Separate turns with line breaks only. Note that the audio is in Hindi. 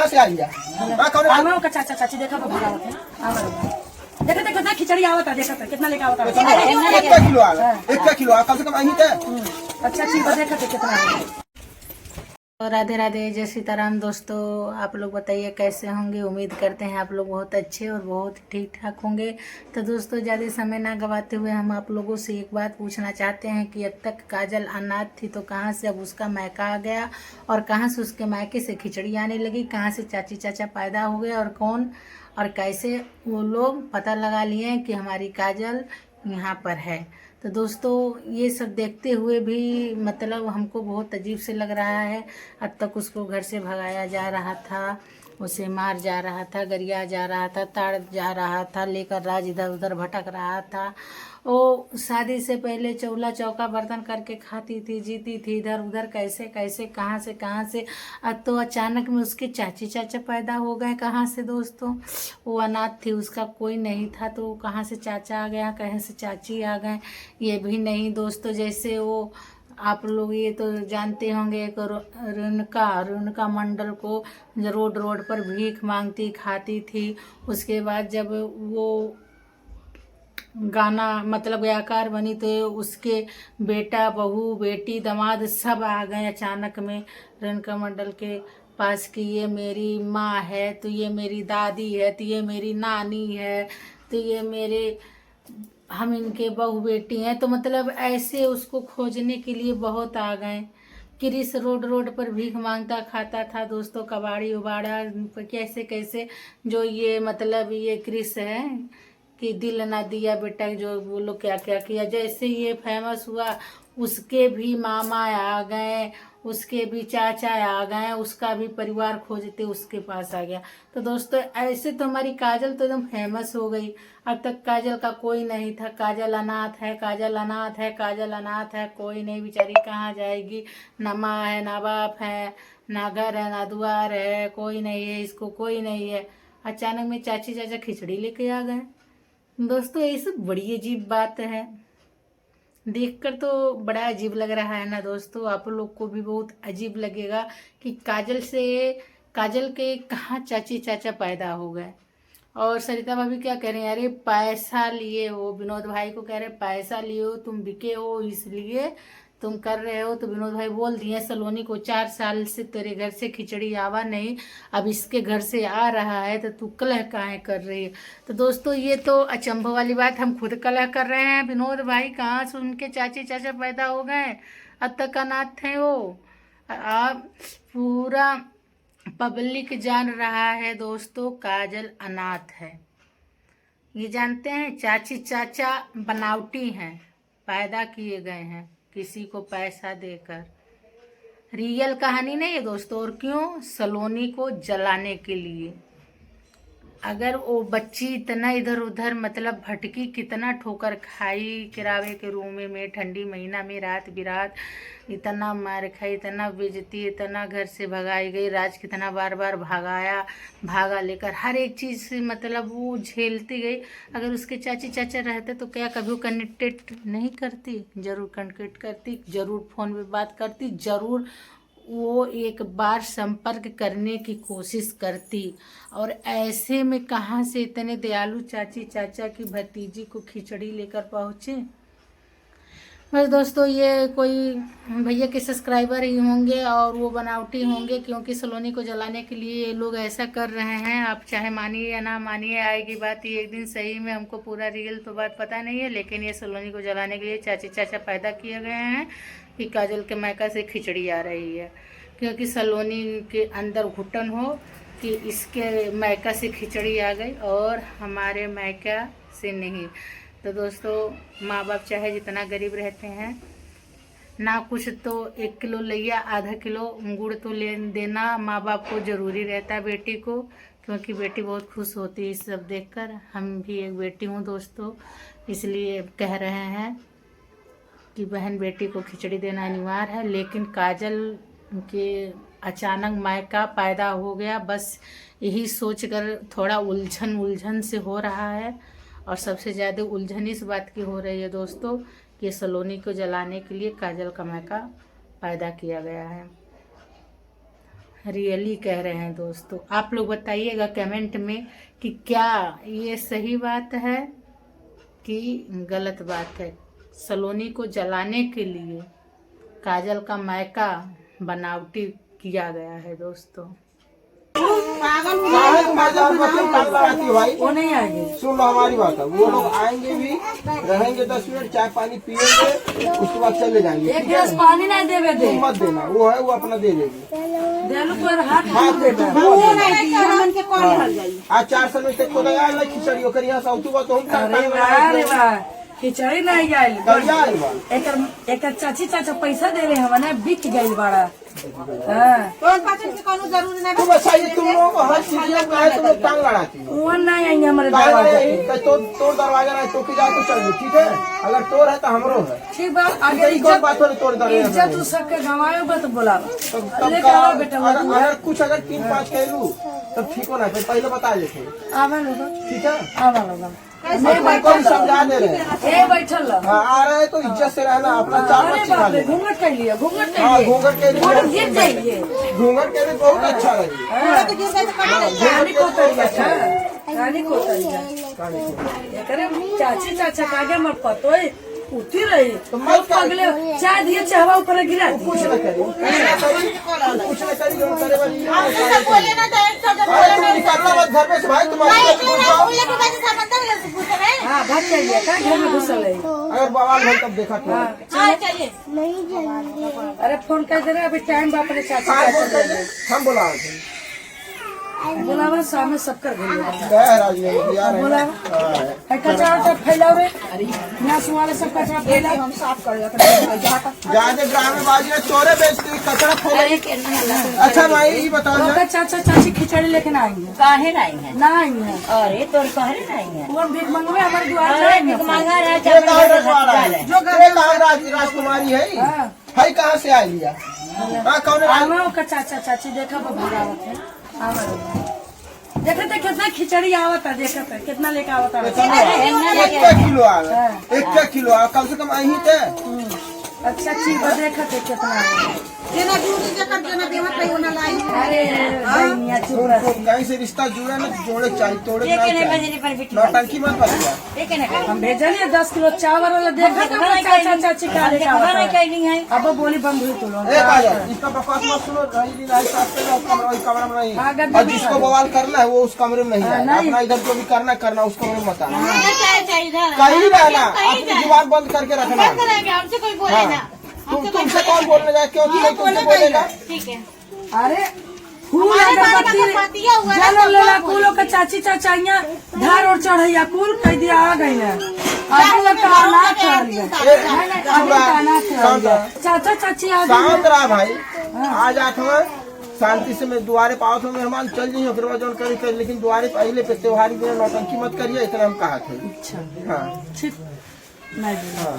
कहाँ से आई है? कौन
आमा का चाचा चाची देखा तो भगावत है। देखा देखा ना खिचड़ी आवत है, देखा कितना लेके आवत है।
1 किलो आ गया, 1 किलो कम से कम आई थे।
अच्छा चीज देखा कितना है।
राधे राधे, जय सीताराम। दोस्तों आप लोग बताइए कैसे होंगे। उम्मीद करते हैं आप लोग बहुत अच्छे और बहुत ठीक ठाक होंगे। तो दोस्तों ज़्यादा समय ना गवाते हुए हम आप लोगों से एक बात पूछना चाहते हैं कि अब तक काजल अनाथ थी तो कहाँ से अब उसका मायका आ गया और कहाँ से उसके मायके से खिचड़ी आने लगी, कहाँ से चाची चाचा पैदा हो गए और कौन और कैसे वो लोग पता लगा लिए कि हमारी काजल यहाँ पर है। तो दोस्तों ये सब देखते हुए भी मतलब हमको बहुत अजीब से लग रहा है। अब तक उसको घर से भगाया जा रहा था, उसे मार जा रहा था, गरिया जा रहा था, ताड़ जा रहा था, लेकर राज इधर उधर भटक रहा था। वो शादी से पहले चूल्हा चौका बर्तन करके खाती थी, जीती थी, इधर उधर कैसे कैसे कहाँ से। अब तो अचानक में उसके चाची चाचा पैदा हो गए। कहाँ से दोस्तों? वो अनाथ थी, उसका कोई नहीं था तो कहाँ से चाचा आ गया, कहीं से चाची आ गए ये भी नहीं दोस्तों। जैसे वो आप लोग ये तो जानते होंगे एक रेणुका मंडल को रोड पर भीख मांगती खाती थी। उसके बाद जब वो गाना मतलब गायकार बनी तो उसके बेटा बहू बेटी दामाद सब आ गए अचानक में रेणुका मंडल के पास कि ये मेरी माँ है, तो ये मेरी दादी है, तो ये मेरी नानी है, तो ये मेरे हम इनके बहू बेटी हैं। तो मतलब ऐसे उसको खोजने के लिए बहुत आ गए। क्रिस रोड पर भीख मांगता खाता था दोस्तों, कबाड़ी उबाड़ा कैसे कैसे। जो ये मतलब ये क्रिस है कि दिल ना दिया बेटा, जो वो लोग क्या क्या किया। जैसे ये फेमस हुआ उसके भी मामा आ गए, उसके भी चाचा आ गए, उसका भी परिवार खोजते उसके पास आ गया। तो दोस्तों ऐसे तो हमारी काजल तो एकदम फेमस हो गई। अब तक काजल का कोई नहीं था। काजल अनाथ है, काजल अनाथ है, काजल अनाथ है, कोई नहीं बेचारी कहाँ जाएगी। ना माँ है, ना बाप है, ना घर है, ना द्वार है, कोई नहीं है, इसको कोई नहीं है। अचानक में चाची चाचा खिचड़ी लेके आ गए। दोस्तों ये सब बड़ी अजीब बात है, देखकर तो बड़ा अजीब लग रहा है ना दोस्तों। आप लोग को भी बहुत अजीब लगेगा कि काजल के कहाँ चाची चाचा पैदा हो गए। और सरिता भाभी क्या कह रहे हैं, अरे पैसा लिए हो, विनोद भाई को कह रहे पैसा लिए हो, तुम बिके हो इसलिए तुम कर रहे हो। तो विनोद भाई बोल दिए सलोनी को 4 साल से तेरे घर से खिचड़ी आवा नहीं, अब इसके घर से आ रहा है तो तू कलह काहे कर रही है। तो दोस्तों ये तो अचंभ वाली बात, हम खुद कलह कर रहे हैं। विनोद भाई कहाँ से उनके चाची चाचा पैदा हो गए, अब तक अनाथ थे वो। अब पूरा पब्लिक जान रहा है दोस्तों काजल अनाथ है। ये जानते हैं चाची चाचा बनावटी हैं, पैदा किए गए हैं किसी को पैसा देकर। रियल कहानी नहीं है दोस्तों। और क्यों? सलोनी को जलाने के लिए। अगर वो बच्ची इतना इधर उधर मतलब भटकी, कितना ठोकर खाई किरावे के रूम में ठंडी महीना में रात बिरात, इतना मार खाई, इतना बेइज्जती, इतना घर से भगाई गई। राज कितना बार बार भागा लेकर, हर एक चीज़ से मतलब वो झेलती गई। अगर उसके चाची चाचा रहते तो क्या कभी वो कनेक्टेड नहीं करती? जरूर कनेक्ट करती, जरूर फ़ोन पे बात करती, जरूर वो एक बार संपर्क करने की कोशिश करती। और ऐसे में कहाँ से इतने दयालु चाची चाचा की भतीजी को खिचड़ी लेकर पहुँचे। बस दोस्तों ये कोई भैया के सब्सक्राइबर ही होंगे और वो बनावटी होंगे, क्योंकि सलोनी को जलाने के लिए ये लोग ऐसा कर रहे हैं। आप चाहे मानिए या ना मानिए, आएगी बात ये एक दिन। सही में हमको पूरा रियल तो बात पता नहीं है, लेकिन ये सलोनी को जलाने के लिए चाची चाचा पैदा किए गए हैं कि काजल के मायका से खिचड़ी आ रही है। क्योंकि सलोनी के अंदर घुटन हो कि इसके मायका से खिचड़ी आ गई और हमारे मायका से नहीं। तो दोस्तों माँ बाप चाहे जितना गरीब रहते हैं ना, कुछ तो 1 किलो लिया, आधा किलो गुड़ तो ले देना माँ बाप को ज़रूरी रहता है बेटी को, क्योंकि बेटी बहुत खुश होती है इस सब देखकर। हम भी एक बेटी हूँ दोस्तों, इसलिए कह रहे हैं कि बहन बेटी को खिचड़ी देना अनिवार्य है। लेकिन काजल के अचानक मायका पैदा हो गया, बस यही सोचकर थोड़ा उलझन से हो रहा है। और सबसे ज़्यादा उलझन इस बात की हो रही है दोस्तों कि सलोनी को जलाने के लिए काजल का मायका पैदा किया गया है। रियली कह रहे हैं दोस्तों। आप लोग बताइएगा कमेंट में कि क्या ये सही बात है कि गलत बात है। सलोनी को जलाने के लिए काजल का मायका बनावटी किया गया है दोस्तों।
भाई
वो नहीं आएंगे।
सुन लो हमारी बात है, वो लोग आएंगे भी, रहेंगे 10 मिनट, चाय पानी पिएंगे, उसके बाद चले जाएंगे।
एक गिलास पानी नहीं देवे दे,
मत देना, वो है वो अपना दे देगी।
दे लो तो हाथ
हाथ दे दो।
दे।
आज 4 साल में को लगा ना खिचड़ी ओकर यहाँ सौतु बा तो हम
अरे वाह खिचड़ी नहीं जाइल।
कर
एक चाची चाचा पैसा दे रहे हमने बिक गइल बड़ा। हाँ
तुम अच्छा ये तुम लोग हर चीज में काहे तुम लोग टांग लड़ाती हो?
वो नहीं आएंगे हमारे
काहे
दरवाजे
नहीं?
पे।
तो तोड़ दरवाजा नहीं तो की जाए तो चल, ठीक है? अगर तोड़ है तो हमरो है।
ठीक बात अगर
तेरी कौन बात हो रही तोड़ दरवाजा?
इज्जत उस सबके गंवाओगे तो बुलाओ
तब
लेकर आओ बेटा।
अगर कुछ अगर 3-5 कहलू तब ठीक होना है, पहले बता देते,
आवा लोग
ठीक है?
आवा लोग
हमको भी समझा दे रहे हैं।
ए बैठल रहो।
हाँ, आ रहे हैं तो इज्जत से रहना, अपना चार
अरे
बच्चे
बाप रे
खा
घूंघट कर लिया घूंघट
हाँ,
कर
घूंघट के
लिया
लिए
गिर जाइए।
घूंघट के लिए बहुत अच्छा लगी।
रानी को तरिया रानी को तरिया करे चाची चाचा का आगे मत पतो उठी रही
तो मत कर।
अगले चाय दिए चाहवा ऊपर गिरा दी।
कुछ न करी, कुछ न करी, जो करे वाली हाँ, तुम निकलना मत घर में से भाई, तुम्हारे
हाँ भाग जाइए का घर में घुसल है।
अगर बवाल भाई तब देखा था।
अरे फोन कर दे रहे अभी टाइम बाप रे चाची
हाँ,
चाचा
बोल
दे
रहे
दे।
हैं। हम बोला
बुलावा सामने सब कर गई
राजनीति यार
बोला है कचरा उचरा फैलाओ रे यहाँ सुवाले सब कचरा फैलाओ हम साफ कर
जाने ग्राम में बाजी चोरे बेचती कचरा फैला। अच्छा भाई ये बताओ
तो चाचा चाची खिचड़ी लेके आएंगे
काहे नहीं है?
ना आएंगे
अरे तोर कहरे नहीं है?
वो भीख मंगवे हमारे द्वार
अरे
जाएंगे।
मांगा रहा
ये कहाँ रखवाड़ा है? ये कहाँ राजकुमारी है?
हाँ।
है कहाँ से आई लिया? हाँ, कौन है?
आमा का चाचा चाची देखा भगावत है देखते कितना खिचड़ी आवता देखते कितना लेके आवता
एक किलो आ गया, 1 किलो आ, कम से कम अही थे।
अच्छा चीज देखते कितना अरे भैया चुप रह।
कहीं से रिश्ता जुड़ा ना जोड़े चाहिए, तोड़े
ये
ना
केने
चाहिए।
बजने पर बिठी
नौटंकी मत करिए।
ये केने कर?
हम भेजलिए 10 किलो चावल वाला देखा तो चाचा चाची का लेके
खबर
आवता
नहीं
है।
कैली है?
अब बोली बंद हुई तुलो
एक आ जाओ, इसका बकवास मत सुनो, रही नहीं साथ पे कमरा में नहीं।
हाँ, गद्दा
और जिसको बवाल करना है वो उस कमरे में नहीं
हाँ,
जाना,
नहीं।
अपना इधर जो भी करना उस कमरे में मत आना।
चाहिए
कहीं रहना, अपनी जुबान बंद करके रखना।
हमसे कोई बोले ना।
तुमसे कौन बोलने जाए, क्यों तुमसे बोलेगा?
ठीक है।
अरे फूल अगरबत्ती जल लेला कुल का चाची चाचाइया धार और चढ़ैया कुल कह दिया आ गई है अभी का अनाथ चढ़ गया अभी का अनाथ चढ़ गया चाचा चाची आ गए
शांत रहा भाई, आ जात हमें शांति से मैं द्वारे पाओ तो मेहमान चल जाइए, फिर वो जोन करी कर, लेकिन द्वारे पहले पे त्योहारी दिन नौटंकी मत करिए, इतना हम कहा थे।
अच्छा
हाँ
ठीक नहीं
हाँ।